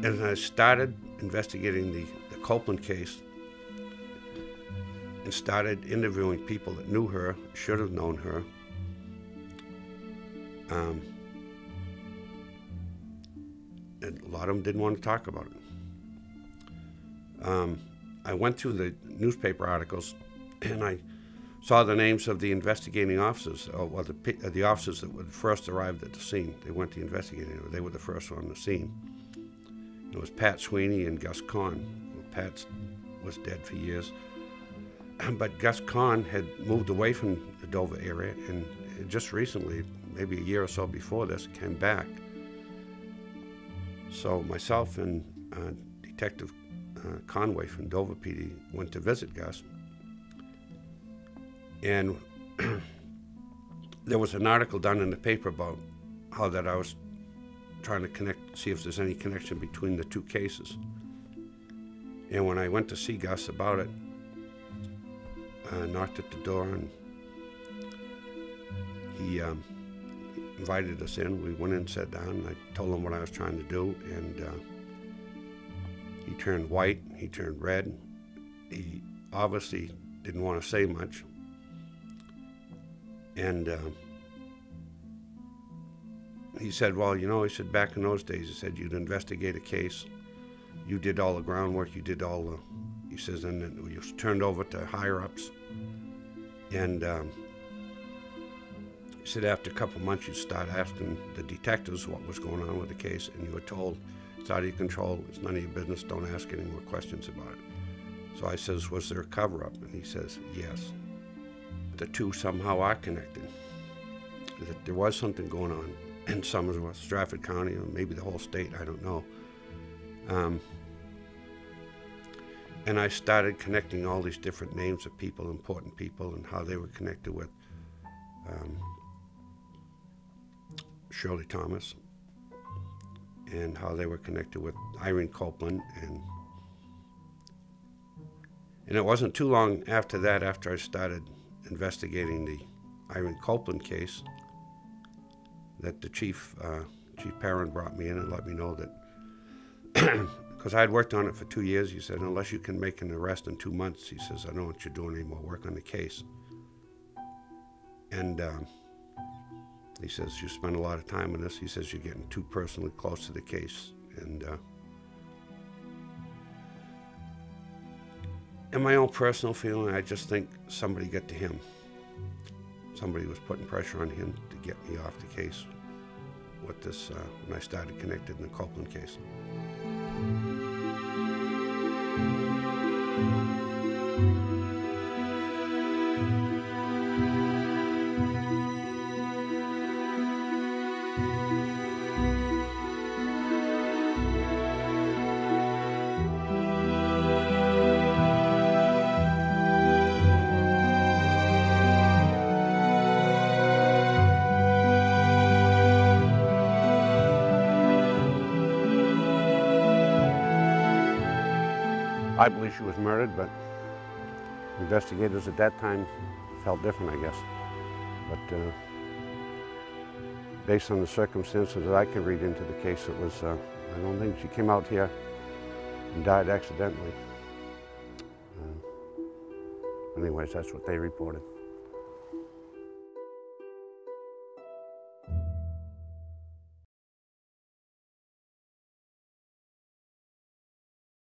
And I started investigating the Copeland case and started interviewing people that knew her, should have known her. And a lot of them didn't want to talk about it. I went through the newspaper articles and I saw the names of the investigating officers, or the officers that were first arrived at the scene. They weren't the investigating, they were the first on the scene. It was Pat Sweeney and Gus Kahn. Well, Pat was dead for years. But Gus Kahn had moved away from the Dover area and just recently, maybe a year or so before this, came back. So myself and Detective Conway from Dover PD went to visit Gus. And there was an article done in the paper about how that I was trying to see if there's any connection between the two cases. And when I went to see Gus about it, I knocked at the door and he invited us in. We went in, sat down, and I told him what I was trying to do, and he turned white, he turned red. He obviously didn't want to say much. And he said, well, you know, he said, back in those days, he said, you'd investigate a case, you did all the groundwork, you did all the, he says, and then you was turned over to higher-ups. And he said, after a couple of months, you'd start asking the detectives what was going on with the case, and you were told, it's out of your control, it's none of your business, don't ask any more questions about it. So I says, was there a cover-up? And he says, yes. The two somehow are connected, that there was something going on in Somersworth, Stratford County, or maybe the whole state, I don't know. And I started connecting all these different names of people, important people, and how they were connected with Shirley Thomas, and how they were connected with Irene Copeland. And it wasn't too long after that, after I started investigating the Irene Copeland case, that the Chief Perrin brought me in and let me know that, because I had worked on it for 2 years, he said, unless you can make an arrest in 2 months, he says, I don't want you doing any more work on the case. And he says, you spend a lot of time on this. He says, you're getting too personally close to the case. And in my own personal feeling, I just think somebody got to him. Somebody was putting pressure on him to get me off the case with this, when I started connected in the Copeland case. I believe she was murdered, but investigators at that time felt different, I guess. But based on the circumstances that I could read into the case, it was, I don't think she came out here and died accidentally. Anyways, that's what they reported.